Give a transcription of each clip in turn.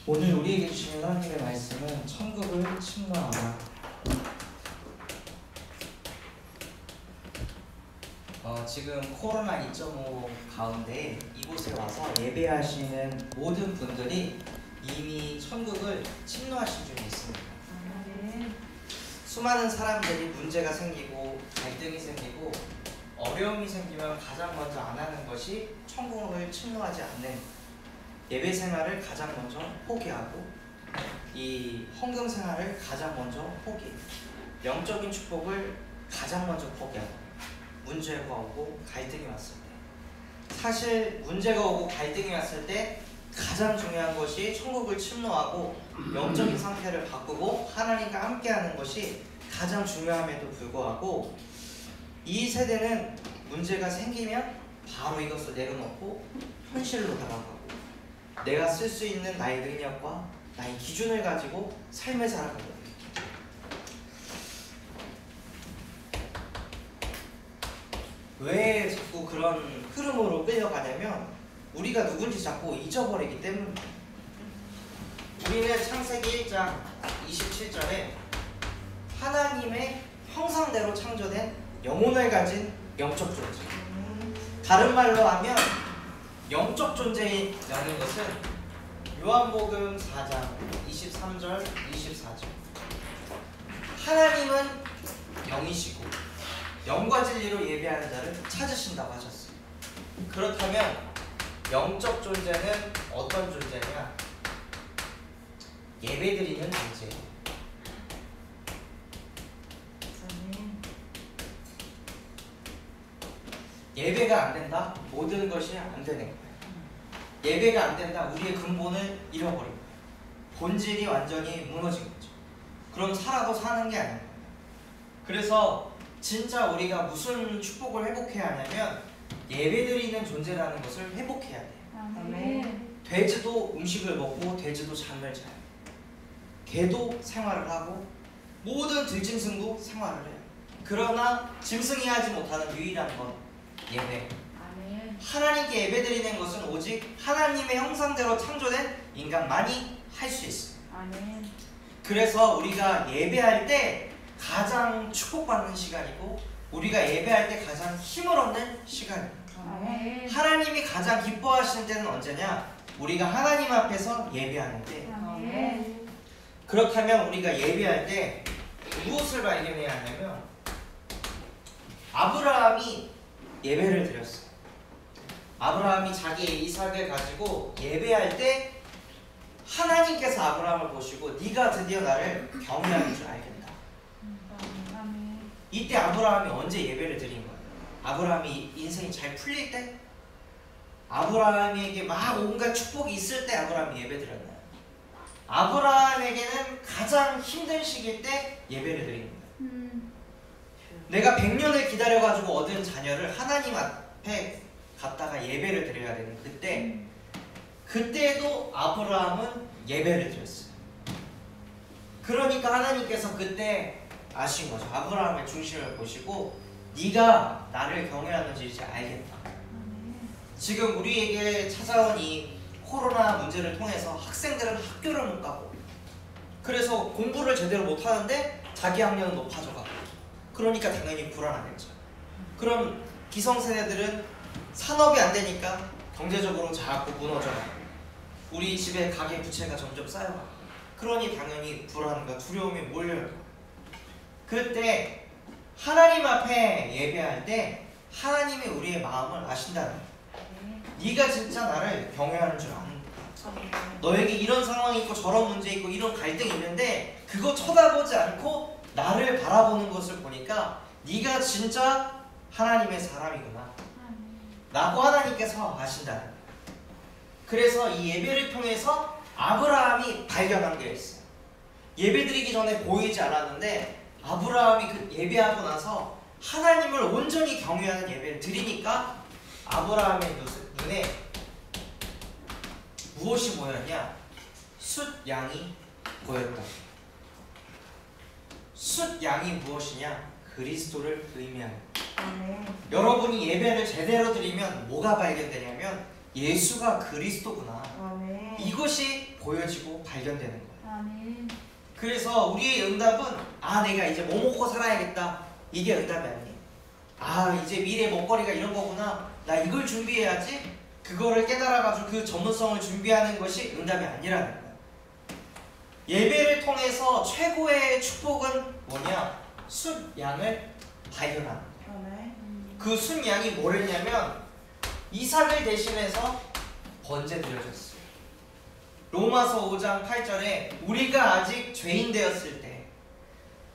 오늘 우리에게 주시는 하나님의 말씀은 천국을 침노하라. 지금 코로나 2.5 가운데 이곳에 와서 예배하시는 모든 분들이 이미 천국을 침노하신 줄 믿습니다. 수많은 사람들이 문제가 생기고 갈등이 생기고 어려움이 생기면 가장 먼저 안 하는 것이 천국을 침노하지 않는 예배 생활을 가장 먼저 포기하고 이 헌금 생활을 가장 먼저 포기해요. 영적인 축복을 가장 먼저 포기하고 문제가 오고 갈등이 왔을 때, 사실 문제가 오고 갈등이 왔을 때 가장 중요한 것이 천국을 침노하고 영적인 상태를 바꾸고 하나님과 함께하는 것이 가장 중요함에도 불구하고 이 세대는 문제가 생기면 바로 이것을 내려놓고 현실로 다가가고 내가 쓸 수 있는 나의 능력과 나의 기준을 가지고 삶을 살아가거든요. 왜 자꾸 그런 흐름으로 끌려가냐면 우리가 누군지 자꾸 잊어버리기 때문입니다. 우리는 창세기 1장 27절에 하나님의 형상대로 창조된 영혼을 가진 영적 존재, 다른 말로 하면 영적 존재라는 것은 요한복음 4장 23절 24절 하나님은 영이시고 영과 진리로 예배하는 자를 찾으신다고 하셨어요. 그렇다면 영적 존재는 어떤 존재냐? 예배드리는 존재예요. 예배가 안 된다? 모든 것이 안 되는 거예요. 예배가 안 된다? 우리의 근본을 잃어버린 거예요. 본질이 완전히 무너진 거죠. 그럼 살아도 사는 게 아닌 거예요. 그래서 진짜 우리가 무슨 축복을 회복해야 하냐면 예배드리는 존재라는 것을 회복해야 돼요. 아멘. 돼지도 음식을 먹고 돼지도 잠을 자요. 개도 생활을 하고 모든 들짐승도 생활을 해요. 그러나 짐승이 하지 못하는 유일한 건 예배. 아멘. 하나님께 예배드리는 것은 오직 하나님의 형상대로 창조된 인간만이 할 수 있어요. 아멘. 그래서 우리가 예배할 때 가장 축복받는 시간이고 우리가 예배할 때 가장 힘을 얻는 시간입니다. 아멘. 하나님이 가장 기뻐하시는 때는 언제냐? 우리가 하나님 앞에서 예배하는 때. 아멘. 그렇다면 우리가 예배할 때 무엇을 발견해야 하냐면 아브라함이 예배를 드렸어요. 아브라함이 자기의 이삭을 가지고 예배할 때 하나님께서 아브라함을 보시고 네가 드디어 나를 경외하는 줄 알겠다. 아멘. 이때 아브라함이 언제 예배를 드린 거예요? 아브라함이 인생이 잘 풀릴 때? 아브라함에게 막 온갖 축복이 있을 때 아브라함이 예배 드렸나요? 아브라함에게는 가장 힘든 시기일 때 예배를 드린 거예요. 내가 100년을 기다려가지고 얻은 자녀를 하나님 앞에 갔다가 예배를 드려야 되는 그때도 아브라함은 예배를 드렸어요. 그러니까 하나님께서 그때 아신 거죠. 아브라함의 중심을 보시고 네가 나를 경외하는지 이제 알겠다. 지금 우리에게 찾아온 이 코로나 문제를 통해서 학생들은 학교를 못 가고 그래서 공부를 제대로 못 하는데 자기 학력은 높아져가고 그러니까 당연히 불안하겠죠. 그럼 기성세대들은 산업이 안 되니까 경제적으로 자꾸 무너져가고 우리 집에 가계 부채가 점점 쌓여가고 그러니 당연히 불안과 두려움이 몰려요. 그때 하나님 앞에 예배할 때 하나님이 우리의 마음을 아신다는 거예요. 네가 진짜 나를 경외하는 줄 아는구나. 너에게 이런 상황이 있고 저런 문제 있고 이런 갈등이 있는데 그거 쳐다보지 않고 나를 바라보는 것을 보니까 네가 진짜 하나님의 사람이구나 라고 하나님께서 아신다는 거예요. 그래서 이 예배를 통해서 아브라함이 발견한 게 있어요. 예배드리기 전에 보이지 않았는데 아브라함이 그 예배하고 나서 하나님을 온전히 경외하는 예배를 드리니까 아브라함의 눈에 무엇이 보였냐? 숫양이 보였다. 숫양이 무엇이냐? 그리스도를 의미하는. 여러분이 예배를 제대로 드리면 뭐가 발견되냐면 예수가 그리스도구나. 이것이 보여지고 발견되는 거예요. 아멘. 그래서 우리의 응답은 내가 이제 뭐 먹고 살아야겠다, 이게 응답이 아니에요. 이제 미래 먹거리가 이런 거구나, 나 이걸 준비해야지, 그거를 깨달아가지고 그 전문성을 준비하는 것이 응답이 아니라는 거예요. 예배를 통해서 최고의 축복은 뭐냐? 순양을 발견하는 거예요. 아멘. 그 순양이 뭐랬냐면 이삭을 대신해서 번제 드려졌어요. 로마서 5장 8절에 우리가 아직 죄인 되었을 때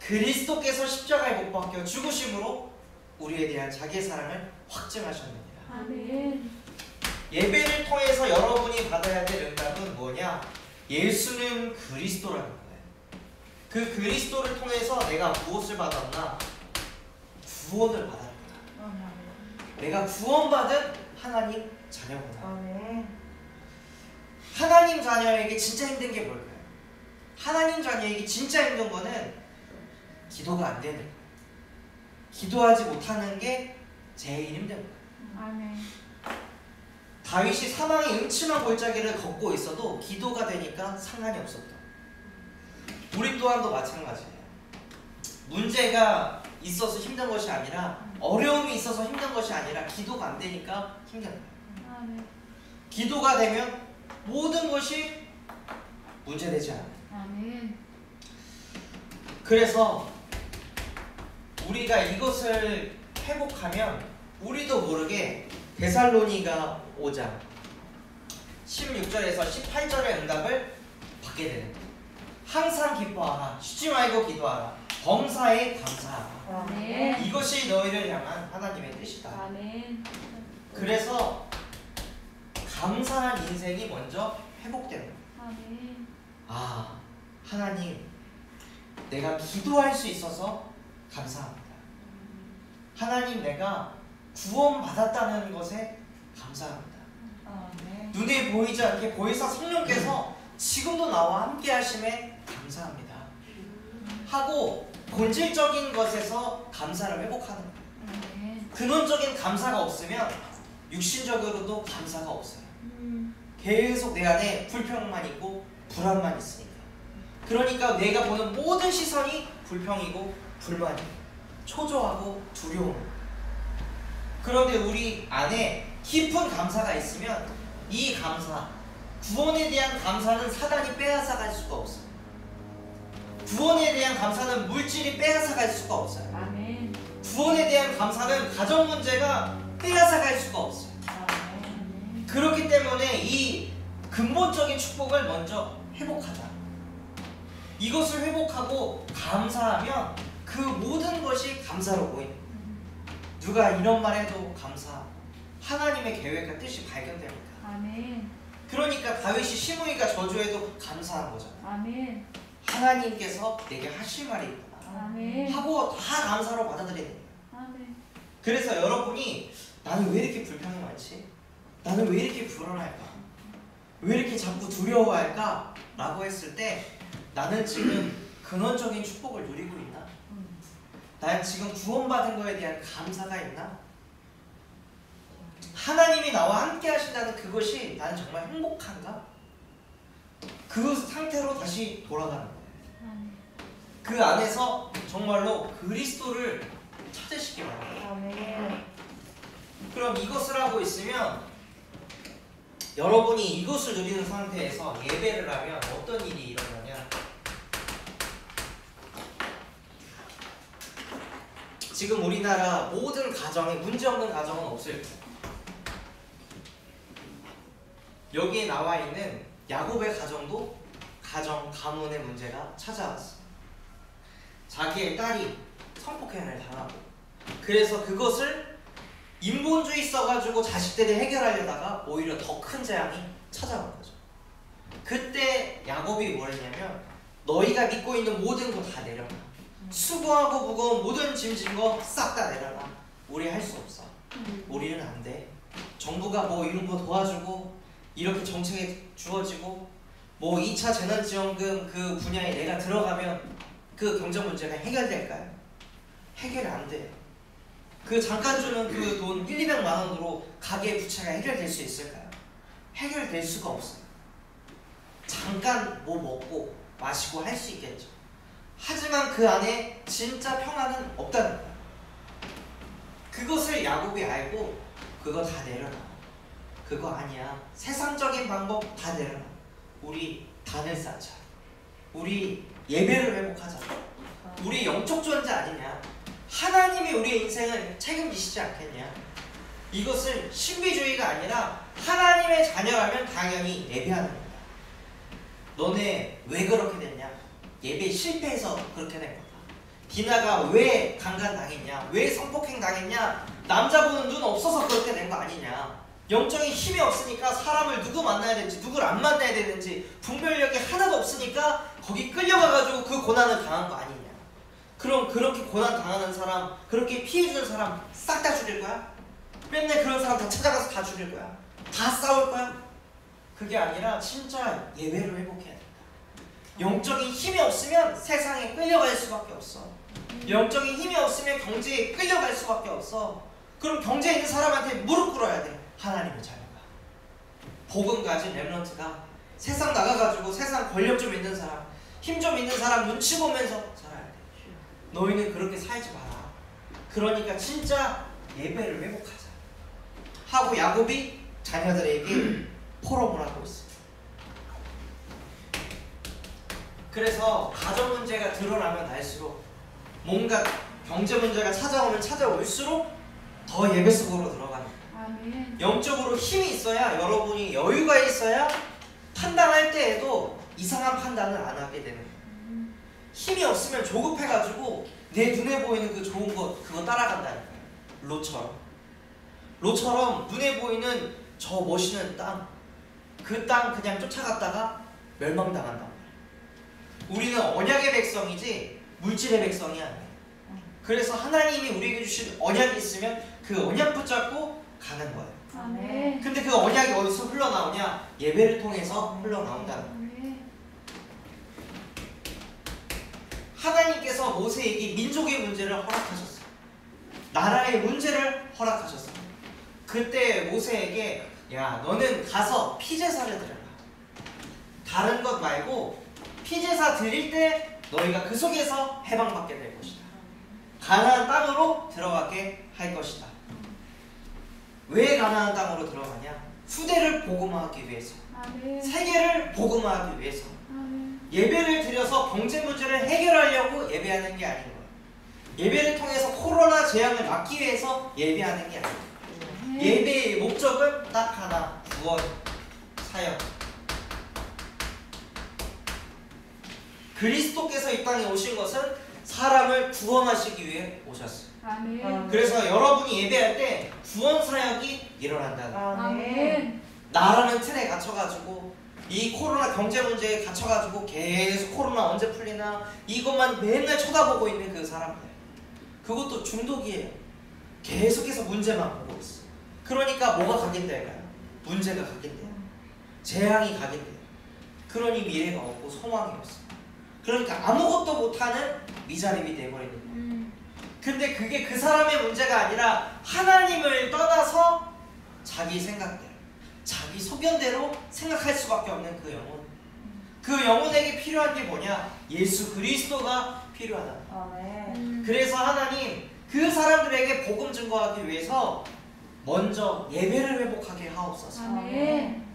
그리스도께서 십자가에 못 박혀 죽으심으로 우리에 대한 자기의 사랑을 확증하셨느니라. 아멘. 예배를 통해서 여러분이 받아야 될 응답은 뭐냐? 예수는 그리스도라는 거예요. 그 그리스도를 통해서 내가 무엇을 받았나? 구원을 받았다. 내가 구원받은 하나님 자녀구나. 아멘. 하나님 자녀에게 진짜 힘든 게 뭘까요? 하나님 자녀에게 진짜 힘든 거는 기도가 안 되는 거예요. 기도하지 못하는 게 제일 힘든 거예요. 아멘. 다윗이 사망의 음침한 골짜기를 걷고 있어도 기도가 되니까 상관이 없었다. 우리 또한도 마찬가지예요. 문제가 있어서 힘든 것이 아니라, 어려움이 있어서 힘든 것이 아니라 기도가 안 되니까 힘든 거예요. 아멘. 기도가 되면 모든 것이 문제되지 않아요. 아멘. 그래서 우리가 이것을 회복하면 우리도 모르게 데살로니가 5장 16절에서 18절의 응답을 받게 되는 거예요. 항상 기뻐하라, 쉬지 말고 기도하라, 범사에 감사하라. 아멘. 이것이 너희를 향한 하나님의 뜻이다. 아멘. 그래서 감사한 인생이 먼저 회복되는 거예요. 아멘. 하나님, 내가 기도할 수 있어서 감사합니다. 하나님, 내가 구원받았다는 것에 감사합니다. 아멘. 눈에 보이지 않게 보혜사 성령께서 지금도 나와 함께 하심에 감사합니다 하고 본질적인 것에서 감사를 회복하는 거예요. 아멘. 근원적인 감사가 없으면 육신적으로도 감사가 없어요. 계속 내 안에 불평만 있고 불안만 있으니까. 그러니까 내가 보는 모든 시선이 불평이고 불만이고 초조하고 두려움. 그런데 우리 안에 깊은 감사가 있으면 이 감사, 구원에 대한 감사는 사단이 빼앗아갈 수가 없어요. 구원에 대한 감사는 물질이 빼앗아갈 수가 없어요. 아멘. 구원에 대한 감사는 가정 문제가 빼앗아갈 수가 없어요. 아멘. 그렇기 때문에 이 근본적인 축복을 먼저 회복하자. 이것을 회복하고 감사하면 그 모든 것이 감사로 보인다. 누가 이런 말 해도 감사. 하나님의 계획과 뜻이 발견됩니다. 아멘. 그러니까 다윗이 시므이가 저주해도 감사한 거잖아요. 아멘. 하나님께서 내게 하실 말이 있구나 아멘. 하고 다 감사로 받아들이는 거예요. 아멘. 그래서 여러분이 나는 왜 이렇게 불평이 많지? 나는 왜 이렇게 불안할까? 왜 이렇게 자꾸 두려워할까? 라고 했을 때 나는 지금 근원적인 축복을 누리고 있나? 나는 지금 구원받은 거에 대한 감사가 있나? 하나님이 나와 함께 하신다는 그것이 나는 정말 행복한가? 그 상태로 다시 돌아가는 거예요. 그 안에서 정말로 그리스도를 찾으시기 바랍니다. 아멘. 그럼 이것을 하고 있으면 여러분이 이것을 누리는 상태에서 예배를 하면 어떤 일이 일어나냐? 지금 우리나라 모든 가정에 문제없는 가정은 없을 거예요. 여기에 나와 있는 야곱의 가정도 가문의 문제가 찾아왔어요. 자기의 딸이 성폭행을 당하고, 그래서 그것을 인본주의 써가지고 자식들이 해결하려다가 오히려 더 큰 재앙이 찾아온 거죠. 그때 야곱이 뭘 했냐면 너희가 믿고 있는 모든 거 다 내려놔. 수고하고 무거운 모든 짐진 거 싹 다 내려놔. 우리 할 수 없어. 우리는 안 돼. 정부가 뭐 이런 거 도와주고 이렇게 정책이 주어지고 뭐 2차 재난지원금 그 분야에 내가 들어가면 그 경제 문제가 해결될까요? 해결이 안 돼요. 그 잠깐 주는 그 돈 1, 200만 원으로 가계 부채가 해결될 수 있을까요? 해결될 수가 없어요. 잠깐 잠깐 뭐 먹고 마시고 할 수 있겠죠. 하지만 그 안에 진짜 평안은 없다는 거야. 그것을 야곱이 알고 그거 다 내려놔. 그거 아니야. 세상적인 방법 다 내려놔. 우리 단을 쌓자. 우리 예배를 회복하자. 우리 영적 존재 아니냐. 하나님이 우리의 인생을 책임지시지 않겠냐. 이것을 신비주의가 아니라 하나님의 자녀라면 당연히 예배하는 거야. 너네 왜 그렇게 됐냐? 예배 실패해서 그렇게 된 거다. 디나가 왜 강간당했냐? 왜 성폭행 당했냐? 남자분은 눈 없어서 그렇게 된 거 아니냐? 영적인 힘이 없으니까 사람을 누구 만나야 되는지 누구를 안 만나야 되는지 분별력이 하나도 없으니까 거기 끌려가가지고 그 고난을 당한 거 아니냐? 그럼 그렇게 고난 당하는 사람, 그렇게 피해주는 사람 싹 다 죽일 거야? 맨날 그런 사람 다 찾아가서 다 죽일 거야? 다 싸울 거야? 그게 아니라 진짜 예배를 회복해야 된다. 영적인 힘이 없으면 세상에 끌려갈 수밖에 없어. 영적인 힘이 없으면 경제에 끌려갈 수밖에 없어. 그럼 경제에 있는 사람한테 무릎 꿇어야 돼. 하나님의 자녀가. 복음 가진 렘넌트가 세상 나가가지고 세상 권력 좀 있는 사람, 힘 좀 있는 사람 눈치 보면서 살아야 돼. 너희는 그렇게 살지 마라. 그러니까 진짜 예배를 회복하자 하고 야곱이 자녀들에게 포럼을 하고 있어요. 그래서 가정 문제가 드러나면 날수록 뭔가 경제 문제가 찾아오면 찾아올수록 더 예배 속으로 들어가는 거예요. 아멘. 영적으로 힘이 있어야, 여러분이 여유가 있어야 판단할 때에도 이상한 판단을 안 하게 되는 거예요. 힘이 없으면 조급해가지고 내 눈에 보이는 그 좋은 것 그거 따라간다니까요. 로처럼 눈에 보이는 저 멋있는 땅, 그 땅 그냥 쫓아갔다가 멸망당한단 말이에요. 우리는 언약의 백성이지 물질의 백성이 아니에요. 그래서 하나님이 우리에게 주신 언약이 있으면 그 언약 붙잡고 가는 거예요. 아멘. 근데 그 언약이 어디서 흘러나오냐? 예배를 통해서 흘러나온다는 거예요. 아멘. 하나님께서 모세에게 민족의 문제를 허락하셨어요. 나라의 문제를 허락하셨어요. 그때 모세에게 야, 너는 가서 피제사를 드려라. 다른 것 말고 피제사 드릴 때 너희가 그 속에서 해방받게 될 것이다. 가나안 땅으로 들어가게 할 것이다. 왜 가나안 땅으로 들어가냐? 후대를 복음화하기 위해서, 아멘. 세계를 복음화하기 위해서. 아멘. 예배를 드려서 경제 문제를 해결하려고 예배하는 게 아닌 거예요. 예배를 통해서 코로나 재앙을 막기 위해서 예배하는 게 아니에요. 예배의 목적은 딱 하나, 구원, 사역. 그리스도께서 이 땅에 오신 것은 사람을 구원하시기 위해 오셨어요. 아멘. 그래서 여러분이 예배할 때 구원 사역이 일어난다는 거예요. 아멘. 나라는 틀에 갇혀가지고 이 코로나 경제 문제에 갇혀가지고 계속 코로나 언제 풀리나 이것만 맨날 쳐다보고 있는 그 사람들, 그것도 중독이에요. 계속해서 문제만 보고 있어. 그러니까 뭐가 각인될까요? 문제가 각인돼요. 재앙이 각인돼요. 그러니 미래가 없고 소망이 없어. 그러니까 아무것도 못하는 미자립이 돼버리는 거예요. 근데 그게 그 사람의 문제가 아니라 하나님을 떠나서 자기 생각대로, 자기 소견대로 생각할 수밖에 없는 그 영혼. 그 영혼에게 필요한 게 뭐냐? 예수 그리스도가 필요하다. 아멘. 그래서 하나님 그 사람들에게 복음 증거하기 위해서 먼저 예배를 회복하게 하옵소서. 아멘.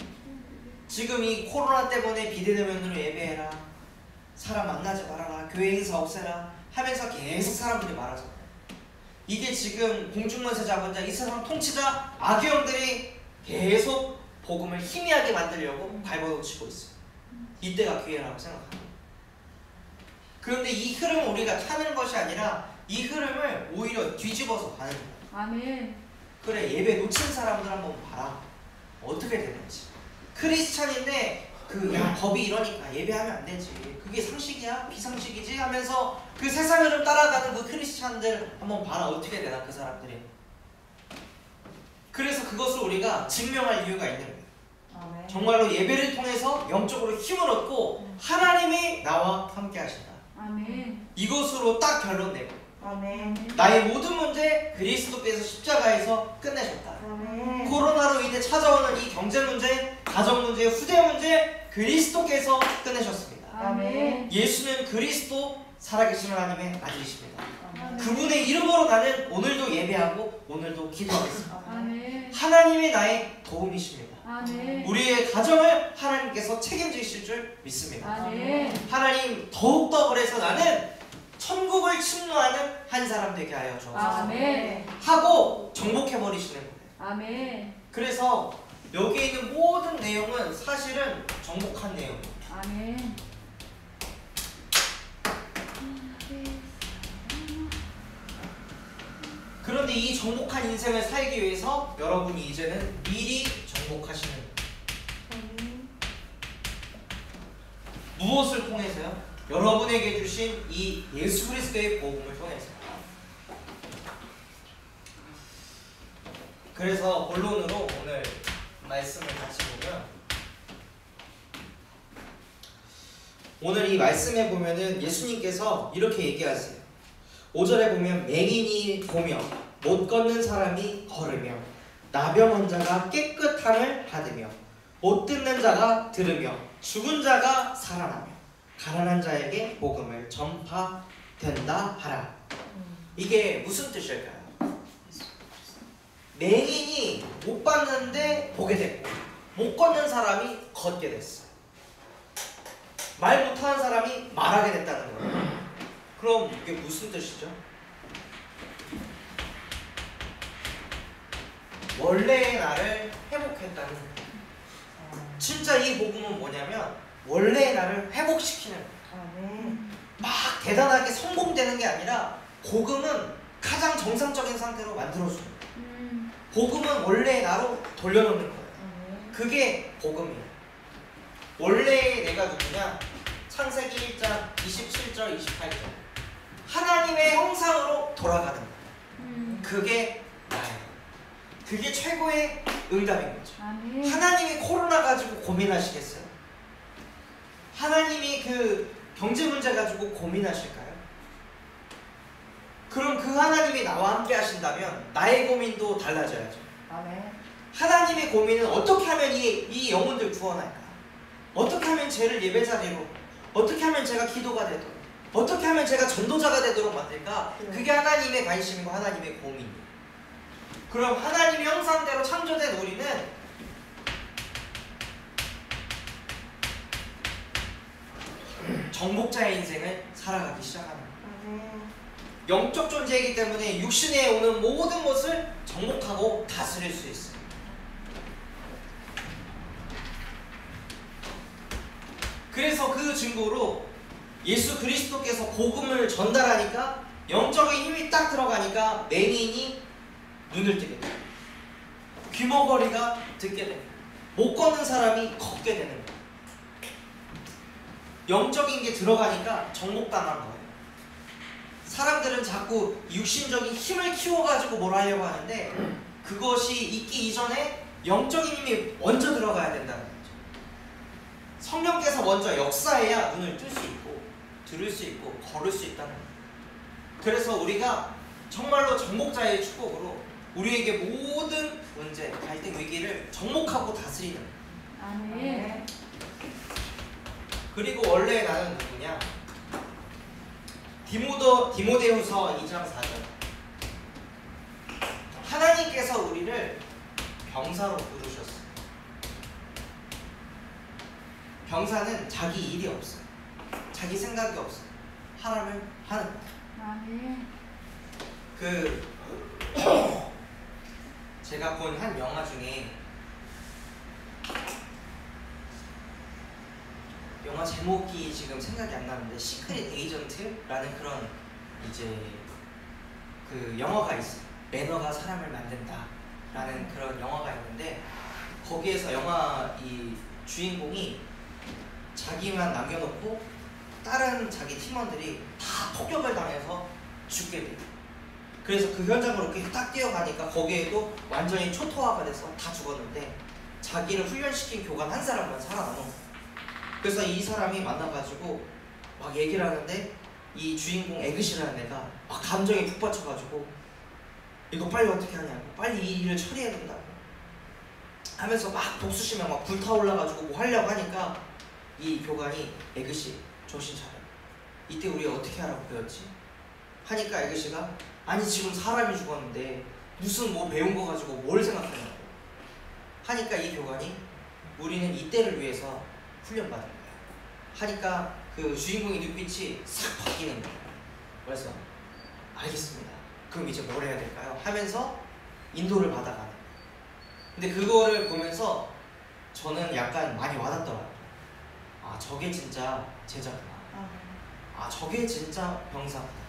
지금 이 코로나 때문에 비대면으로 예배해라, 사람 만나지 말아라, 교회 행사 없애라 하면서 계속 사람들이 말하잖아요. 이게 지금 공중문세 자본자, 이 세상 통치자 악의형들이 계속 복음을 희미하게 만들려고 발버둥치고 있어요. 이때가 기회라고 생각합니다. 그런데 이 흐름을 우리가 타는 것이 아니라 이 흐름을 오히려 뒤집어서 가는 거예요. 아멘. 그래, 예배 놓친 사람들 한번 봐라. 어떻게 되는지. 크리스찬인데 야, 법이 이러니까 예배하면 안 되지, 그게 상식이야? 비상식이지? 하면서 그 세상 흐름 따라가는 그 크리스찬들 한번 봐라. 어떻게 되나 그 사람들이. 그래서 그것을 우리가 증명할 이유가 있는 거예요. 아멘. 정말로 예배를 통해서 영적으로 힘을 얻고 하나님이 나와 함께 하신다. 아멘. 이것으로 딱 결론 내고 아멘. 나의 모든 문제 그리스도께서 십자가에서 끝내셨다. 아멘. 코로나로 인해 찾아오는 이 경제 문제 가정 문제, 후대 문제 그리스도께서 끝내셨습니다. 아멘. 예수는 그리스도 살아계신 하나님의 아들이십니다. 아멘. 그분의 이름으로 나는 오늘도 예배하고 오늘도 기도하겠습니다. 아멘. 하나님이 나의 도움이십니다. 아멘. 우리의 가정을 하나님께서 책임지실 줄 믿습니다. 아멘. 하나님 더욱더 그래서 나는 천국을 침노하는 한 사람 되게 하여 주옵소서 아멘. 하고 정복해버리시는 거예요. 아멘. 그래서 여기에 있는 모든 내용은 사실은 정복한 내용이에요. 아멘. 그런데 이 정복한 인생을 살기 위해서 여러분이 이제는 미리 정복하시는 거예요. 무엇을 통해서요? 여러분에게 주신 이 예수 그리스도의 복음을 통해서. 그래서 본론으로 오늘 말씀을 같이 보면, 오늘 이 말씀에 보면은 예수님께서 이렇게 얘기하세요. 5절에 보면 맹인이 보며 못 걷는 사람이 걸으며 나병 환자가 깨끗함을 받으며 못 듣는 자가 들으며 죽은 자가 살아나며 가난한 자에게 복음을 전파된다 하라. 이게 무슨 뜻일까요? 맹인이 못 봤는데 보게 됐고 못 걷는 사람이 걷게 됐어요. 말 못하는 사람이 말하게 됐다는 거예요. 그럼 이게 무슨 뜻이죠? 원래의 나를 회복했다는 거예요. 진짜 이 복음은 뭐냐면 원래의 나를 회복시키는 거예요. 아멘. 막 대단하게 성공되는 게 아니라 복음은 가장 정상적인 상태로 만들어주는 거예요. 복음은 원래의 나로 돌려놓는 거예요. 그게 복음이에요. 원래의 내가 누구냐? 창세기 1장 27절 28절 하나님의 형상으로 돌아가는 거예요. 그게 나예요. 그게 최고의 응답인 거죠. 아멘. 하나님이 코로나 가지고 고민하시겠어요? 하나님이 그 경제 문제 가지고 고민하실까요? 그럼 그 하나님이 나와 함께 하신다면 나의 고민도 달라져야죠. 아멘. 하나님의 고민은 어떻게 하면 이 영혼들 구원할까? 어떻게 하면 죄를 예배 자리로, 어떻게 하면 제가 기도가 되도록, 어떻게 하면 제가 전도자가 되도록 만들까? 그게 하나님의 관심이고 하나님의 고민이에요. 그럼 하나님의 형상대로 창조된 우리는 정복자의 인생을 살아가기 시작하는 거예요. 영적 존재이기 때문에 육신에 오는 모든 것을 정복하고 다스릴 수 있어요. 그래서 그 증거로 예수 그리스도께서 복음을 전달하니까 영적인 힘이 딱 들어가니까 맹인이 눈을 뜨게 돼요. 귀머거리가 듣게 됩니다. 못 걷는 사람이 걷게 되는 거예요. 영적인 게 들어가니까 정복당한 거예요. 사람들은 자꾸 육신적인 힘을 키워가지고 뭘 하려고 하는데 그것이 있기 이전에 영적인 힘이 먼저 들어가야 된다는 거죠. 성령께서 먼저 역사해야 눈을 뜰 수 있고 들을 수 있고 걸을 수 있다는 거예요. 그래서 우리가 정말로 정복자의 축복으로 우리에게 모든 문제, 갈등, 위기를 정복하고 다스리는 거예요. 아멘. 그리고 원래 나는 누구냐? 디모데후서 2장 4절 하나님께서 우리를 병사로 부르셨어요. 병사는 자기 일이 없어요. 자기 생각이 없어요. 하나님을 하는 거예요. 아멘. 제가 본 한 영화 중에 영화 제목이 지금 생각이 안 나는데 시크릿 에이전트라는 그런 이제 그 영화가 있어요. 매너가 사람을 만든다라는 그런 영화가 있는데 거기에서 영화 이 주인공이 자기만 남겨놓고 다른 자기 팀원들이 다 폭격을 당해서 죽게 돼요. 그래서 그 현장으로 이렇게 딱 뛰어가니까 거기에도 완전히 초토화가 돼서 다 죽었는데 자기를 훈련시킨 교관 한 사람만 살아남은 거예요. 그래서 이 사람이 만나가지고 막 얘기를 하는데 이 주인공 에그시라는 애가 막 감정에 푹 받쳐가지고 이거 빨리 어떻게 하냐고, 빨리 이 일을 처리해야 된다고. 하면서 막 독수시면 막 불타올라가지고 뭐 하려고 하니까 이 교관이 에그씨 정신 차려. 이때 우리 어떻게 하라고 배웠지? 하니까 에그씨가 아니 지금 사람이 죽었는데 무슨 뭐 배운 거 가지고 뭘 생각하냐고 하니까 이 교관이 우리는 이때를 위해서 훈련받은 거야. 하니까 그 주인공의 눈빛이 싹 바뀌는 거야. 그래서 알겠습니다. 그럼 이제 뭘 해야 될까요? 하면서 인도를 받아가는 거야. 근데 그거를 보면서 저는 약간 많이 와닿더라고요. 아 저게 진짜 제자구나. 아 저게 진짜 병사구나.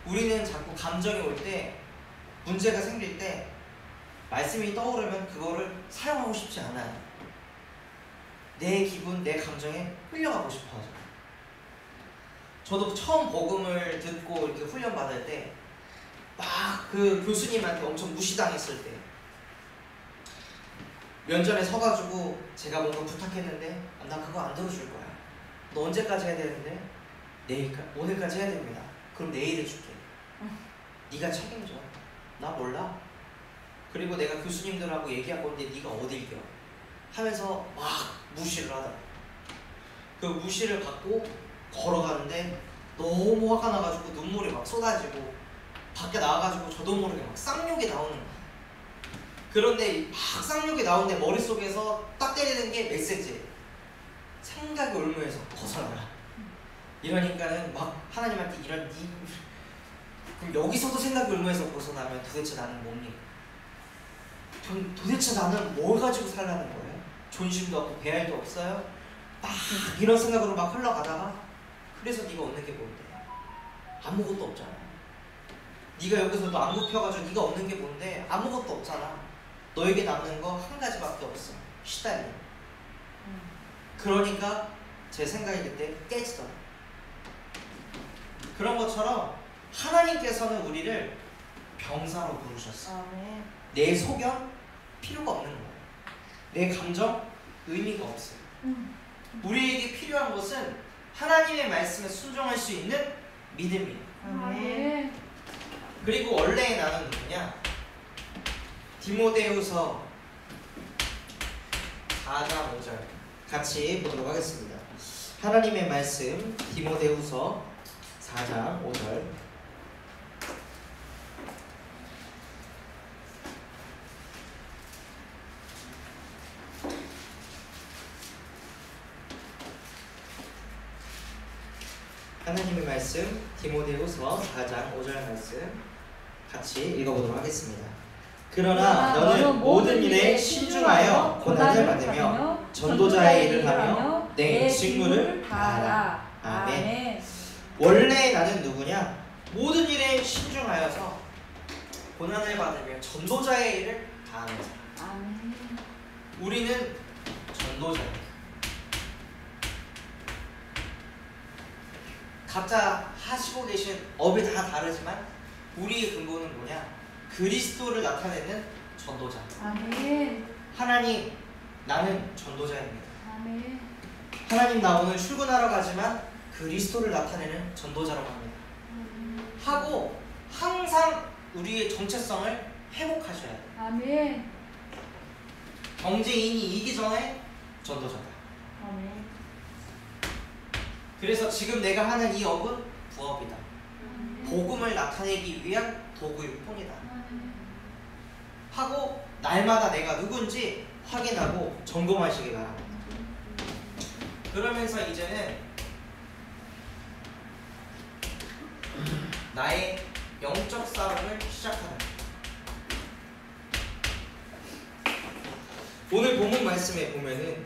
우리는 자꾸 감정이 올 때, 문제가 생길 때 말씀이 떠오르면 그거를 사용하고 싶지 않아요. 내 기분, 내 감정에 흘려가고 싶어 하죠. 저도 처음 복음을 듣고 이렇게 훈련 받을 때 막 그 교수님한테 엄청 무시당했을 때 면전에 서가지고 제가 뭔가 부탁했는데 나 그거 안 들어줄 거야. 너 언제까지 해야 되는데? 오늘까지 해야 됩니다. 그럼 내일 해줄게. 네가 책임져. 나 몰라. 그리고 내가 교수님들하고 얘기할 건데 네가 어딜 겨 하면서 막 무시를 하더라. 그 무시를 받고 걸어가는데 너무 화가 나가지고 눈물이 막 쏟아지고 밖에 나와가지고 저도 모르게 막 쌍욕이 나오는 거야. 그런데 막 쌍욕이 나오는데 머릿속에서 딱 때리는 게 메시지. 생각의 올무에서 벗어나라. 이러니까는 막 하나님한테 이런 그럼 여기서도 생각의 올무에서 벗어나면 도대체 나는 뭡니까? 도대체 나는 뭘 가지고 살라는 거예요? 존심도 없고 배알도 없어요? 막 이런 생각으로 막 흘러가다가 그래서 네가 얻는 게 뭔데? 아무것도 없잖아. 네가 여기서도 안 굽혀가지고 네가 얻는 게 뭔데? 아무것도 없잖아. 너에게 남는 거 한 가지밖에 없어. 시달림. 그러니까 제 생각이 그때 깨지더라. 그런 것처럼 하나님께서는 우리를 병사로 부르셨어. 내 소견 필요가 없는 거예요. 내 감정 의미가 없어요. 우리에게 필요한 것은 하나님의 말씀에 순종할 수 있는 믿음이에요. 아멘. 그리고 원래의 나는 누구냐? 디모데후서 4장 5절 같이 보도록 하겠습니다. 하나님의 말씀 디모데후서 4장 5절 하나님의 말씀 디모데후서 4장 5절 말씀 같이 읽어보도록 하겠습니다. 그러나 너는 모든 일에 신중하여 고난을 받으며 전도자의 일을 하며 내 직무를 다하라. 아멘. 원래 나는 누구냐? 모든 일에 신중하여서 고난을 받으며 전도자의 일을 다하는 사람. 아멘. 우리는 전도자입니다. 각자 하시고 계신 업이 다 다르지만 우리의 근본은 뭐냐? 그리스도를 나타내는 전도자. 아멘. 하나님, 나는 전도자입니다. 아멘. 하나님, 나 오늘 출근하러 가지만 그리스도를 나타내는 전도자라고 합니다. 하고 항상 우리의 정체성을 회복하셔야 돼요. 아멘. 경쟁인이 이기 전에 전도자다. 아멘. 그래서 지금 내가 하는 이 업은 부업이다. 아멘. 복음을 나타내기 위한 도구일 뿐이다. 아멘. 하고 날마다 내가 누군지 확인하고 점검하시기 바랍니다. 그러면서 이제는 나의 영적 싸움을 시작하는 거예요. 오늘 본문 말씀에 보면은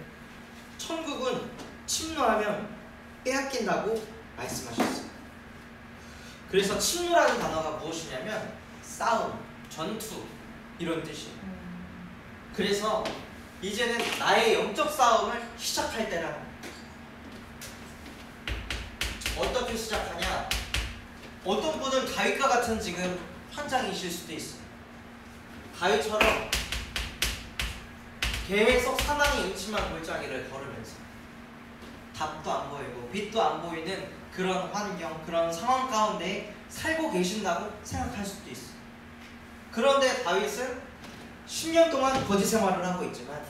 천국은 침노하면 빼앗긴다고 말씀하셨어요. 그래서 침노라는 단어가 무엇이냐면 싸움, 전투 이런 뜻이에요. 그래서 이제는 나의 영적 싸움을 시작할 때라는 거예요. 어떻게 시작하냐? 어떤 분은 다윗과 같은 지금 현장이실 수도 있어요. 다윗처럼 계획 속 사망의 음침한 골짜기를 걸으면서 답도 안 보이고 빛도 안 보이는 그런 환경, 그런 상황 가운데 살고 계신다고 생각할 수도 있어요. 그런데 다윗은 10년 동안 거지 생활을 하고 있지만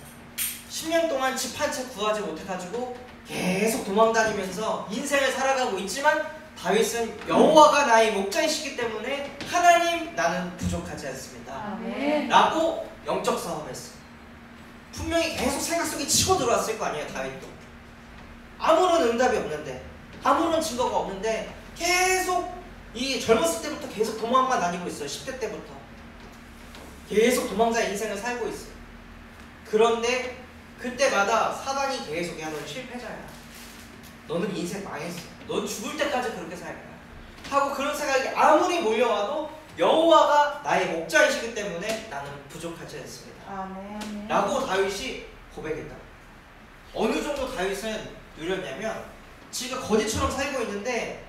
10년 동안 집 한 채 구하지 못해가지고 계속 도망다니면서 인생을 살아가고 있지만 다윗은 여호와가 나의 목자이시기 때문에 하나님 나는 부족하지 않습니다 아멘. 라고 영적 싸움했어. 분명히 계속 생각 속에 치고 들어왔을 거 아니에요. 다윗도 아무런 응답이 없는데 아무런 증거가 없는데 계속 이 젊었을 때부터 계속 도망만 다니고 있어요. 10대 때부터 계속 도망자 인생을 살고 있어요. 그런데 그때마다 사단이 계속 야 너는 실패자야, 너는 인생 망했어, 넌 죽을 때까지 그렇게 살 거야 하고 그런 생각이 아무리 몰려와도 여호와가 나의 목자이시기 때문에 나는 부족하지 않습니다 아멘. 라고 다윗이 고백했다. 어느 정도 다윗은 누렸냐면 지가 거지처럼 살고 있는데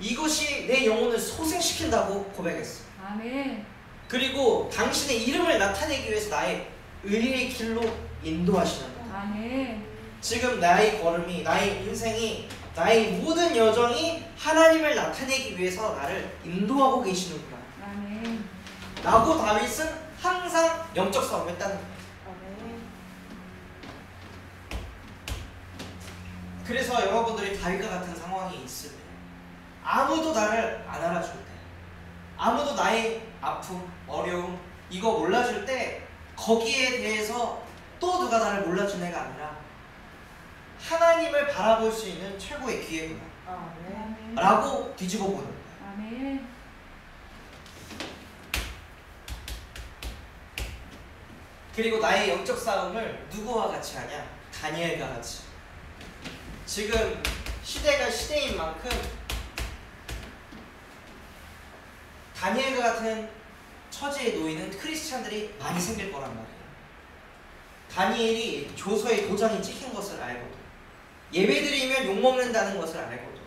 이것이 내 영혼을 소생시킨다고 고백했어. 아멘. 그리고 당신의 이름을 나타내기 위해서 나의 의의 길로 인도하시는 것. 아멘. 지금 나의 걸음이, 나의 인생이, 나의 모든 여정이 하나님을 나타내기 위해서 나를 인도하고 계시는구나 아멘. 라고 다윗은 항상 영적 싸움을 했다는 거예요. 아멘. 그래서 여러분들이 다윗과 같은 상황이 있을 때, 아무도 나를 안 알아줄 때, 아무도 나의 아픔, 어려움 이거 몰라줄 때 거기에 대해서 또 누가 나를 몰라준 애가 아니라 하나님을 바라볼 수 있는 최고의 기회구나 아멘. 라고 뒤집어 보는 거예요. 아멘. 그리고 나의 영적 싸움을 누구와 같이 하냐? 다니엘과 같이. 지금 시대가 시대인 만큼 다니엘과 같은 처지에 놓이는 크리스찬들이 많이 생길 거란 말이에요. 다니엘이 조서에 도장이 찍힌 것을 알고도, 예배드리면 욕먹는다는 것을 알고도,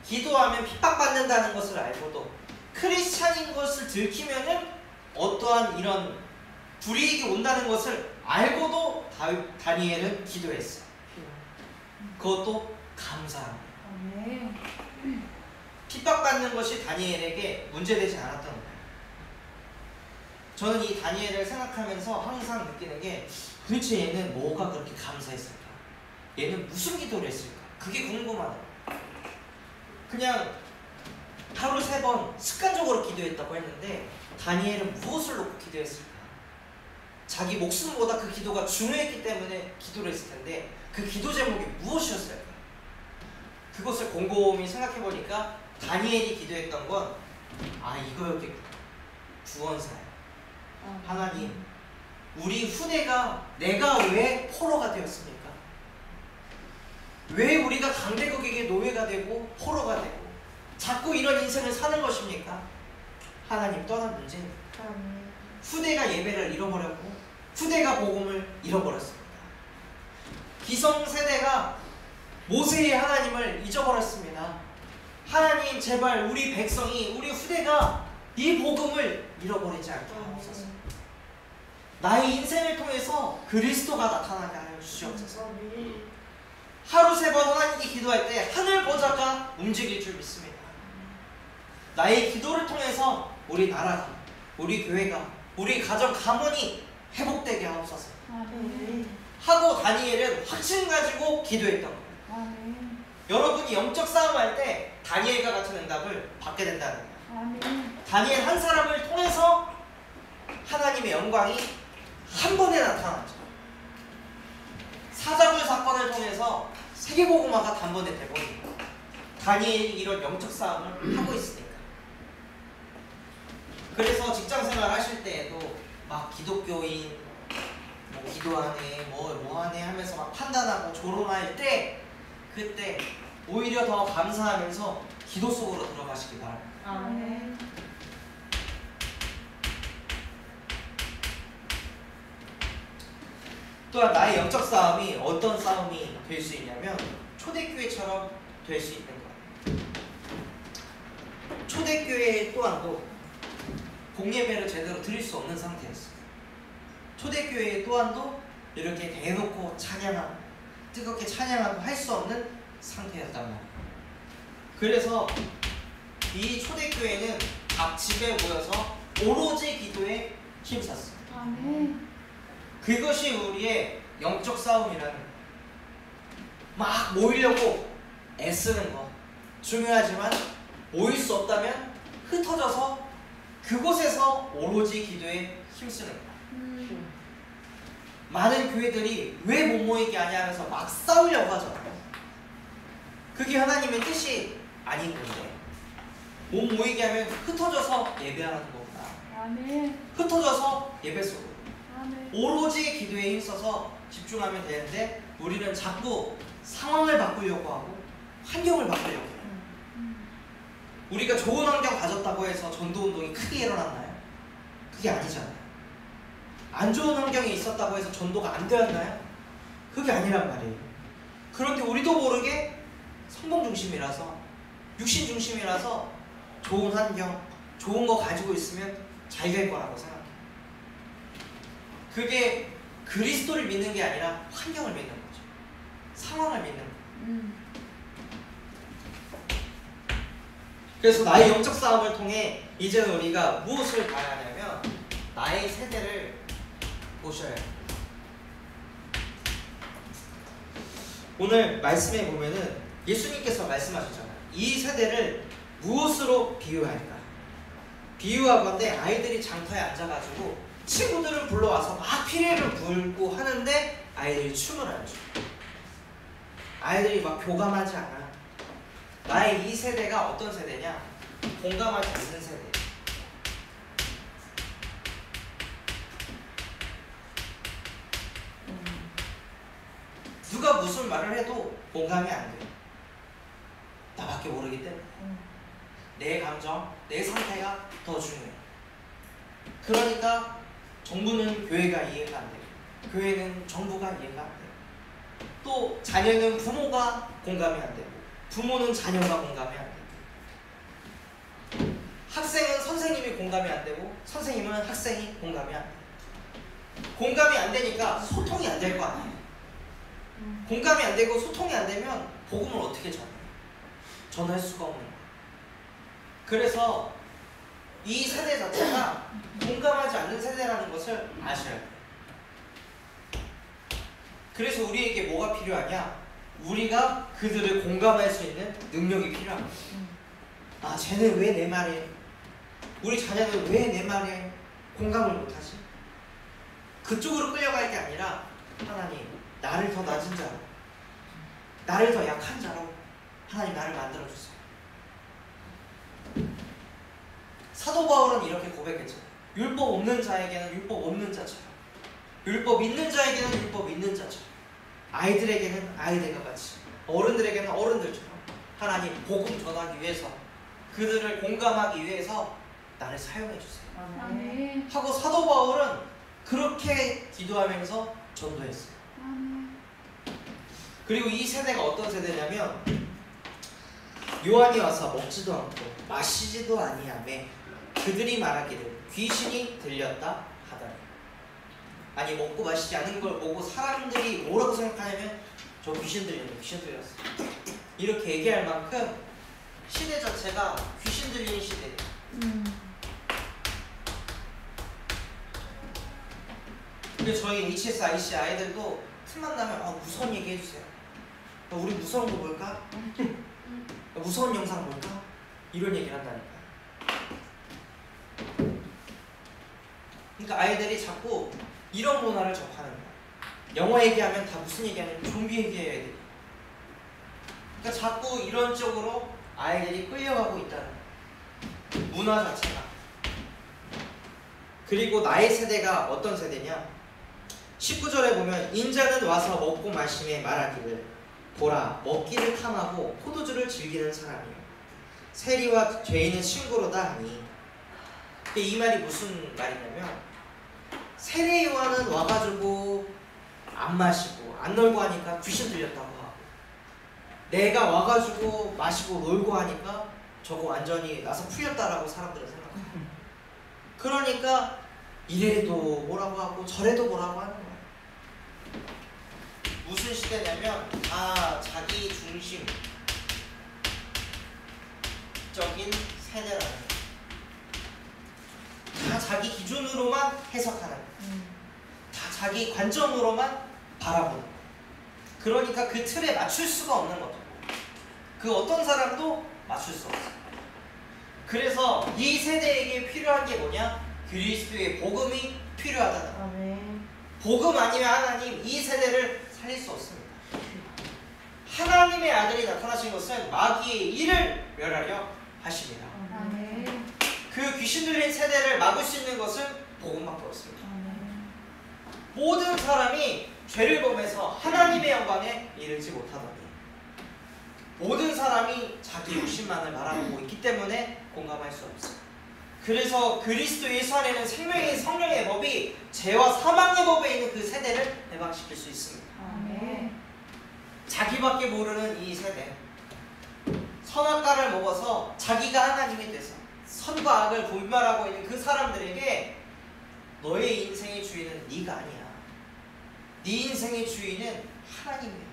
기도하면 핍박받는다는 것을 알고도, 크리스찬인 것을 들키면은 어떠한 이런 불이익이 온다는 것을 알고도 다니엘은 기도했어요. 그것도 감사합니다. 아멘. 핍박받는 것이 다니엘에게 문제되지 않았던 거예요. 저는 이 다니엘을 생각하면서 항상 느끼는 게 도대체 얘는 뭐가 그렇게 감사했을까? 얘는 무슨 기도를 했을까? 그게 궁금하더라고요. 그냥 하루 3번 습관적으로 기도했다고 했는데 다니엘은 무엇을 놓고 기도했을까? 자기 목숨보다 그 기도가 중요했기 때문에 기도를 했을 텐데 그 기도 제목이 무엇이었을까? 그것을 곰곰이 생각해보니까 다니엘이 기도했던 건 이거였겠구나. 구원사야. 하나님, 우리 후대가 내가 왜 포로가 되었습니까? 왜 우리가 강대국에게 노예가 되고 포로가 되고 자꾸 이런 인생을 사는 것입니까? 하나님 떠난 문제는 후대가 예배를 잃어버렸고 후대가 복음을 잃어버렸습니다. 기성세대가 모세의 하나님을 잊어버렸습니다. 하나님 제발 우리 백성이, 우리 후대가 이 복음을 잃어버리지 않게 하옵소서. 나의 인생을 통해서 그리스도가 나타나게 하여 주시옵소서. 하루 3번 하나님께 기도할 때 하늘 보좌가 움직일 줄 믿습니다. 나의 기도를 통해서 우리 나라가, 우리 교회가, 우리 가정 가문이 회복되게 하옵소서. 아멘. 하고 다니엘은 확신 가지고 기도했던 거예요. 아멘. 여러분이 영적 싸움할 때 다니엘과 같은 응답을 받게 된다는 거예요. 아멘. 다니엘 한 사람을 통해서 하나님의 영광이 한 번에 나타나죠. 사자굴 사건을 통해서 세계복음화가 단번에 돼버린 거예요. 다니엘이 이런 영적 싸움을 하고 있으니까. 그래서 직장생활 하실 때에도 막 기독교인 뭐 기도하네 뭐하네 하면서 막 판단하고 조롱할 때 그때 오히려 더 감사하면서 기도 속으로 들어가시기 바랍니다. 아멘. 또한 나의 영적 싸움이 어떤 싸움이 될 수 있냐면 초대교회처럼 될 수 있는 거예요. 초대교회 또한도 공예배를 제대로 드릴 수 없는 상태였어요. 초대교회 또한도 이렇게 대놓고 찬양하고 뜨겁게 찬양하고 할 수 없는 상태였단 말이에요. 그래서 이 초대교회는 각 집에 모여서 오로지 기도에 힘썼어요. 아멘. 그것이 우리의 영적 싸움이라는 거예요. 막 모이려고 애쓰는 거 중요하지만 모일 수 없다면 흩어져서 그곳에서 오로지 기도에 힘쓰는 거예요. 많은 교회들이 왜 못 모이게 하냐 하면서 막 싸우려고 하잖아요. 그게 하나님의 뜻이 아닌 건데 못 모이게 하면 흩어져서 예배하는 거구나. 아멘. 흩어져서 예배 속으로 아멘. 오로지 기도에 힘써서 집중하면 되는데 우리는 자꾸 상황을 바꾸려고 하고 환경을 바꾸려고 해요. 우리가 좋은 환경 가졌다고 해서 전도운동이 크게 일어났나요? 그게 아니잖아요. 안 좋은 환경이 있었다고 해서 전도가 안 되었나요? 그게 아니란 말이에요. 그런데 우리도 모르게 성공 중심이라서 육신 중심이라서 좋은 환경, 좋은 거 가지고 있으면 잘 될 거라고 생각해요. 그게 그리스도를 믿는 게 아니라 환경을 믿는 거죠. 상황을 믿는 거예요. 그래서 나의 영적 싸움을 통해 이제는 우리가 무엇을 봐야 하냐면 나의 세대를 보셔야 해요. 오늘 말씀에 보면은 예수님께서 말씀하셨잖아요. 이 세대를 무엇으로 비유할까? 비유하건대 아이들이 장터에 앉아가지고 친구들을 불러와서 막 피리를 불고 하는데 아이들이 춤을 안 춰. 아이들이 막 교감하지 않아. 나의 이 세대가 어떤 세대냐? 공감하지 않는 세대. 누가 무슨 말을 해도 공감이 안 돼. 나밖에 모르기 때문에. 내 감정, 내 상태가 더 중요해. 그러니까 정부는 교회가 이해가 안 되고 교회는 정부가 이해가 안 되고 또 자녀는 부모가 공감이 안 되고 부모는 자녀가 공감이 안 되고 학생은 선생님이 공감이 안 되고 선생님은 학생이 공감이 안 되고 공감이 안 되니까 소통이 안 될 거 아니에요. 공감이 안 되고 소통이 안 되면 복음을 어떻게 전해요? 전할 수가 없는 거예요. 그래서 이 세대 자체가 공감하지 않는 세대라는 것을 아셔야 돼요. 그래서 우리에게 뭐가 필요하냐? 우리가 그들을 공감할 수 있는 능력이 필요합니다. 아, 쟤는 왜 내 말에, 우리 자녀는 왜 내 말에 공감을 못하지? 그쪽으로 끌려갈 게 아니라 하나님, 나를 더 낮은 자로, 나를 더 약한 자로 하나님 나를 만들어주세요. 사도 바울은 이렇게 고백했죠. 율법 없는 자에게는 율법 없는 자처럼, 율법 있는 자에게는 율법 있는 자처럼, 아이들에게는 아이들과 같이, 어른들에게는 어른들처럼 하나님 복음 전하기 위해서, 그들을 공감하기 위해서 나를 사용해 주세요. 아멘. 하고 사도 바울은 그렇게 기도하면서 전도했어요. 아멘. 그리고 이 세대가 어떤 세대냐면 요한이 와서 먹지도 않고 마시지도 아니하매 그들이 말하기를 귀신이 들렸다 하더니. 아니, 먹고 마시지 않은 걸 보고 사람들이 뭐라고 생각하냐면 저 귀신 들렸네, 귀신 들렸어, 이렇게 얘기할 만큼 시대 자체가 귀신 들리는 시대예요. 그래서 저희 HSIC 아이들도 틈만 나면 무서운 얘기 해주세요. 우리 무서운 거 볼까? 무서운 영상 볼까? 이런 얘기를 한다니까요. 그러니까 아이들이 자꾸 이런 문화를 접하는 거야. 영어 얘기하면 다 무슨 얘기하냐면 좀비 얘기해요, 애들이. 그러니까 자꾸 이런 쪽으로 아이들이 끌려가고 있다는 거야. 문화 자체가. 그리고 나의 세대가 어떤 세대냐? 19절에 보면 인자는 와서 먹고 마시며 말하기를 보라, 먹기를 탐하고 포도주를 즐기는 사람이요 세리와 죄인은 친구로다 하니. 이 말이 무슨 말이냐면 세례 요한은 와가지고 안 마시고 안 놀고 하니까 귀신 들렸다고 하고, 내가 와가지고 마시고 놀고 하니까 저거 완전히 나서 풀렸다라고 사람들은 생각해요. 그러니까 이래도 뭐라고 하고 저래도 뭐라고 하는 거예요. 무슨 시대냐면 자기 중심적인 세대라는 거예요. 다 자기 기준으로만 해석하는 거예요. 다 자기 관점으로만 바라보는 거예요. 그러니까 그 틀에 맞출 수가 없는 거죠. 그 어떤 사람도 맞출 수 없어요. 그래서 이 세대에게 필요한 게 뭐냐? 그리스도의 복음이 필요하다는 거예요. 아멘. 복음 아니면 하나님, 이 세대를 살릴 수 없습니다. 하나님의 아들이 나타나신 것은 마귀의 일을 멸하려 하십니다. 아멘. 그 귀신 들린 세대를 막을 수 있는 것은 복음밖에 없습니다. 아멘. 모든 사람이 죄를 범해서 하나님의 영광에 이르지 못하더니 모든 사람이 자기 욕심만을 바라보고 있기 때문에 공감할 수 없어요. 그래서 그리스도 예수 안에는 생명의 성령의 법이 죄와 사망의 법에 있는 그 세대를 해방시킬 수 있습니다. 아멘. 자기밖에 모르는 이 세대, 선악과를 먹어서 자기가 하나님이 돼서 선과 악을 분별하고 있는 그 사람들에게 너의 인생의 주인은 네가 아니야. 네 인생의 주인은 하나님이야.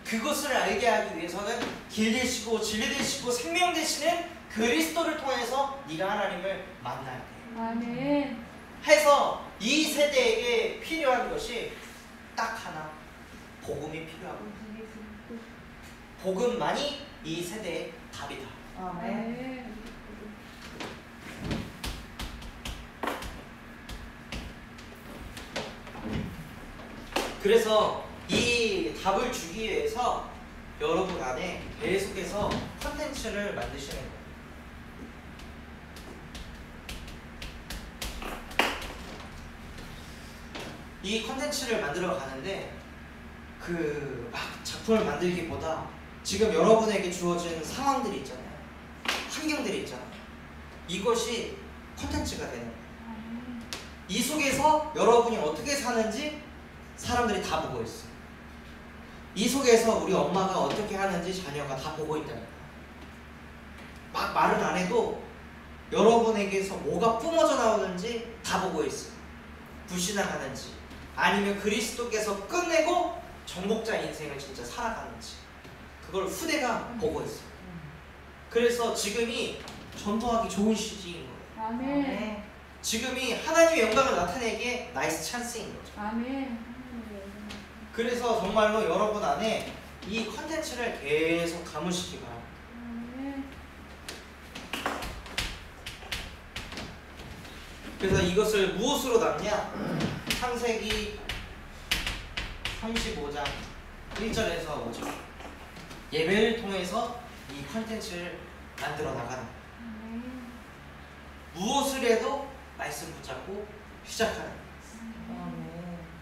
그것을 알게 하기 위해서는 길 되시고 진리 되시고 생명 되시는 그리스도를 통해서 네가 하나님을 만나야 돼. 아멘. 해서 이 세대에게 필요한 것이 딱 하나, 복음이 필요하고 복음만이 이 세대의 답이다. 아멘. 아멘. 그래서 이 답을 주기 위해서 여러분 안에 계속해서 콘텐츠를 만드시는 거예요. 이 콘텐츠를 만들어 가는데 그 막 작품을 만들기보다 지금 여러분에게 주어진 상황들이 있잖아요. 환경들이 있잖아요. 이것이 콘텐츠가 되는 거예요. 이 속에서 여러분이 어떻게 사는지 사람들이 다 보고 있어요. 이 속에서 우리 엄마가 어떻게 하는지 자녀가 다 보고 있다니까. 막 말을 안 해도 여러분에게서 뭐가 뿜어져 나오는지 다 보고 있어요. 불신앙하는지 아니면 그리스도께서 끝내고 정복자 인생을 진짜 살아가는지 그걸 후대가 보고 있어요. 그래서 지금이 전도하기 좋은 시기인 거예요. 아멘. 지금이 하나님의 영광을 나타내기에 나이스 찬스인 거죠. 아멘. 그래서 정말로 여러분 안에 이 컨텐츠를 계속 담으시기 바랍니다. 아멘. 그래서 이것을 무엇으로 담냐? 창세기 35장 1절에서 5절 예배를 통해서 이 컨텐츠를 만들어 나가는 거예요. 아멘. 무엇을 해도 말씀 붙잡고 시작하는 거예요. 아멘.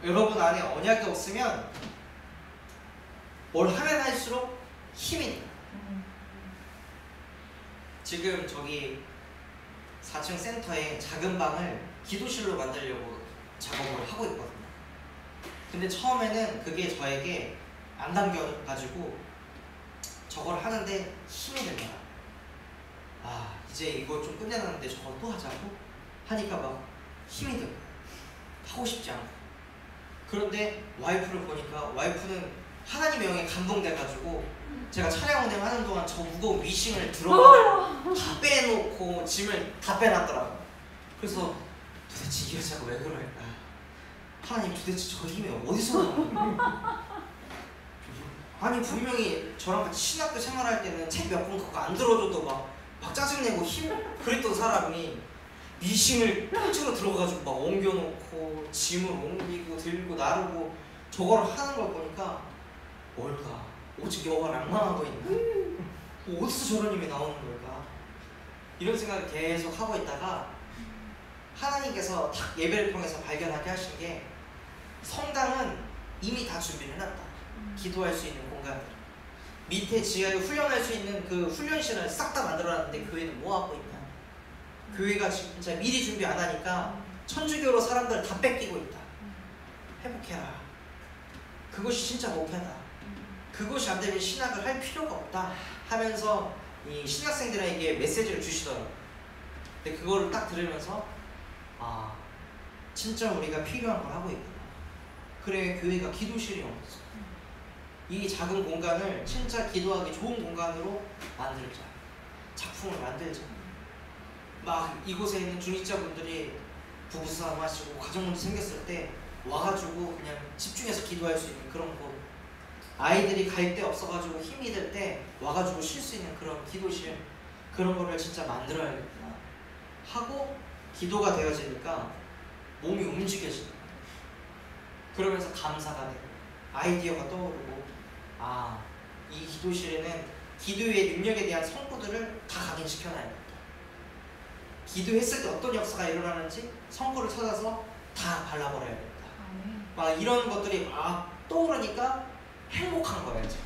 여러분 안에 언약이 없으면 뭘 하면 할수록 힘이 나요. 지금 저기 4층 센터에 작은 방을 기도실로 만들려고 작업을 하고 있거든요. 근데 처음에는 그게 저에게 안 담겨가지고 저걸 하는데 힘이 들더라. 아 이제 이거 좀 끝내놨는데 저걸 또 하자고 하니까 막 힘이 들어요. 하고 싶지 않고. 그런데 와이프를 보니까 와이프는 하나님의 영에 감동돼가지고 제가 차량 운행하는 동안 저 무거운 위싱을 들어가지고 다 빼놓고 짐을 다 빼놨더라고요. 그래서 도대체 이 여자가 왜 그럴까? 하나님 도대체 저 힘이 어디서 나는 거예요? 아니 분명히 저랑 같이 신학교 생활할 때는 책 몇 권 그거 안 들어줘도 막 짜증내고 힘 그랬던 사람이 미싱을 통째로 들어가가지고 막 옮겨놓고 짐을 옮기고 들고 나르고 저거를 하는 걸 보니까 뭘까? 오직 여호와를 낭망하고 있나? 어디서 저런 힘이 나오는 걸까? 이런 생각을 계속 하고 있다가 하나님께서 딱 예배를 통해서 발견하게 하신 게 성당은 이미 다 준비를 해놨다. 기도할 수 있는 공간들 밑에 지하에 훈련할 수 있는 그 훈련실을 싹 다 만들어놨는데 교회는 뭐 하고 있나? 교회가 진짜 미리 준비 안 하니까 천주교로 사람들을 다 뺏기고 있다. 회복해라. 그것이 진짜 목표다. 그것이 안 되면 신학을 할 필요가 없다 하면서 이 신학생들에게 메시지를 주시더라고요. 근데 그거를 딱 들으면서 아 진짜 우리가 필요한 걸 하고 있구나. 그래 교회가 기도실이 없어. 이 작은 공간을 진짜 기도하기 좋은 공간으로 만들자. 작품을 만들자. 막 이곳에 있는 중직자분들이 부부싸움 하시고 가정문제 생겼을 때 와가지고 그냥 집중해서 기도할 수 있는 그런 곳, 아이들이 갈 데 없어가지고 힘이 들 때 와가지고 쉴 수 있는 그런 기도실, 그런 거를 진짜 만들어야겠다 하고 기도가 되어지니까 몸이 움직여지는 거예요. 그러면서 감사가 되고 아이디어가 떠오르고, 아, 이 기도실에는 기도의 능력에 대한 성구들을 다 각인시켜놔야겠다. 기도했을 때 어떤 역사가 일어나는지 성구를 찾아서 다 발라버려야겠다. 막 이런 것들이 막 떠오르니까 행복한 거예요. 제가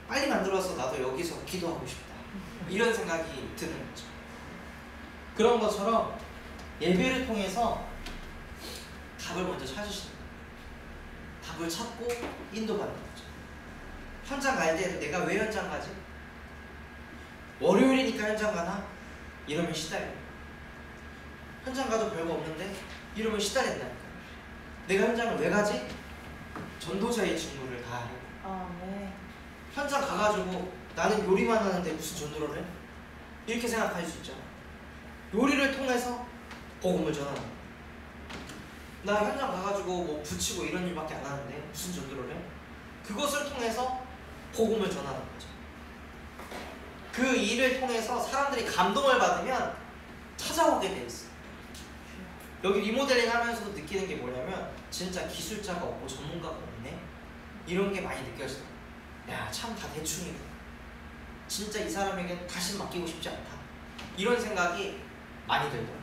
빨리 만들어서 나도 여기서 기도하고 싶다, 이런 생각이 드는 거죠. 그런 것처럼 예배를 통해서 답을 먼저 찾으시는 거예요. 답을 찾고 인도받는 거죠. 현장 갈 때 내가 왜 현장 가지? 월요일이니까 현장 가나? 이러면 시달려요. 현장 가도 별거 없는데 이러면 시달린다니까요. 내가 현장을 왜 가지? 전도자의 직무를 다하려고. 네. 현장 가가지고 나는 요리만 하는데 무슨 전도를 해? 이렇게 생각할 수 있잖아. 요리를 통해서 복음을 전하는 거야. 나 현장 가가지고 뭐 붙이고 이런 일밖에 안 하는데 무슨 전도를 해? 그것을 통해서 복음을 전하는 거죠. 그 일을 통해서 사람들이 감동을 받으면 찾아오게 돼 있어요. 여기 리모델링 하면서도 느끼는 게 뭐냐면 진짜 기술자가 없고 전문가가 없네? 이런 게 많이 느껴져요. 야, 참 다 대충이고 진짜 이 사람에게 다시 맡기고 싶지 않다, 이런 생각이 많이 들더라고요.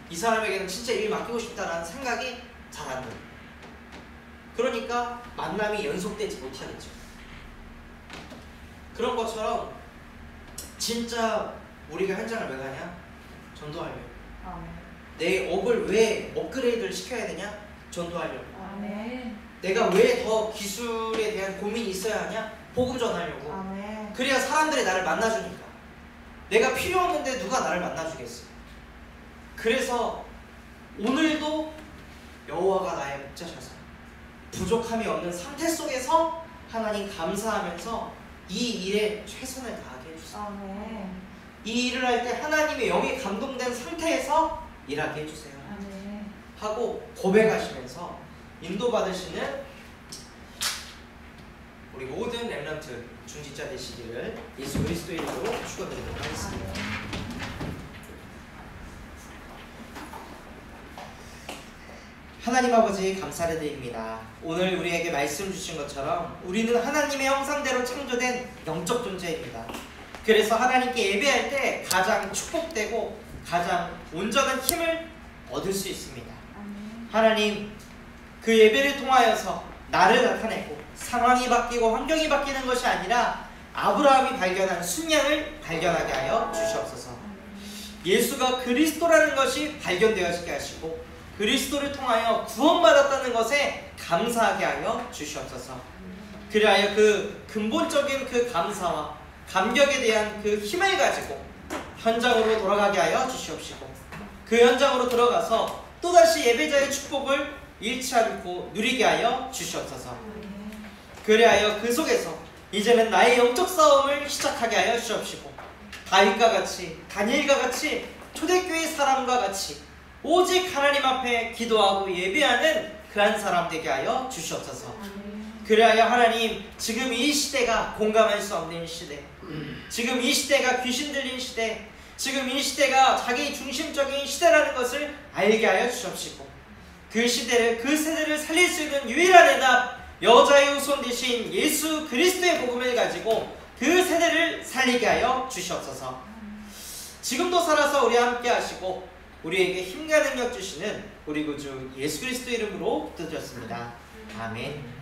이 사람에게는 진짜 일 맡기고 싶다라는 생각이 잘 안 들어요. 그러니까 만남이 연속되지 못하겠죠. 그런 것처럼 진짜 우리가 현장을 왜 가냐? 전도하려고. 내 업을 왜 업그레이드를 시켜야 되냐? 전도하려고. 내가 왜 더 기술에 대한 고민이 있어야 하냐? 복음 전하려고. 그래야 사람들이 나를 만나주니까. 내가 필요 없는데 누가 나를 만나주겠어. 그래서 오늘도 여호와가 나의 목자셔서 부족함이 없는 상태 속에서 하나님 감사하면서 이 일에 최선을 다하게 해주세요. 이 일을 할 때 하나님의 영이 감동된 상태에서 일하게 해주세요 하고 고백하시면서 인도받으시는 우리 모든 렘넌트 중직자 되시기를 예수 그리스도의 이름으로 축원드리도록 하겠습니다. 하나님 아버지 감사를 드립니다. 오늘 우리에게 말씀 주신 것처럼 우리는 하나님의 형상대로 창조된 영적 존재입니다. 그래서 하나님께 예배할 때 가장 축복되고 가장 온전한 힘을 얻을 수 있습니다. 하나님, 그 예배를 통하여서 나를 나타내고 상황이 바뀌고 환경이 바뀌는 것이 아니라 아브라함이 발견한 순양을 발견하게 하여 주시옵소서. 예수가 그리스도라는 것이 발견되어지게 하시고 그리스도를 통하여 구원받았다는 것에 감사하게 하여 주시옵소서. 그리하여 그 근본적인 그 감사와 감격에 대한 그 힘을 가지고 현장으로 돌아가게 하여 주시옵시고 그 현장으로 들어가서 또다시 예배자의 축복을 잃지 않고 누리게 하여 주시옵소서. 그리하여 그 속에서 이제는 나의 영적 싸움을 시작하게 하여 주시옵시고 다윗과 같이 다니엘과 같이 초대교회 사람과 같이 오직 하나님 앞에 기도하고 예배하는 그런 사람 되게 하여 주시옵소서. 그리하여 하나님, 지금 이 시대가 공감할 수 없는 시대, 지금 이 시대가 귀신 들린 시대, 지금 이 시대가 자기 중심적인 시대라는 것을 알게 하여 주시옵시고 그 시대를, 그 세대를 살릴 수 있는 유일한 해답, 여자의 후손 되신 예수 그리스도의 복음을 가지고 그 세대를 살리게 하여 주시옵소서. 지금도 살아서 우리와 함께 하시고 우리에게 힘과 능력 주시는 우리 구주 예수 그리스도 이름으로 기도드렸습니다. 아멘.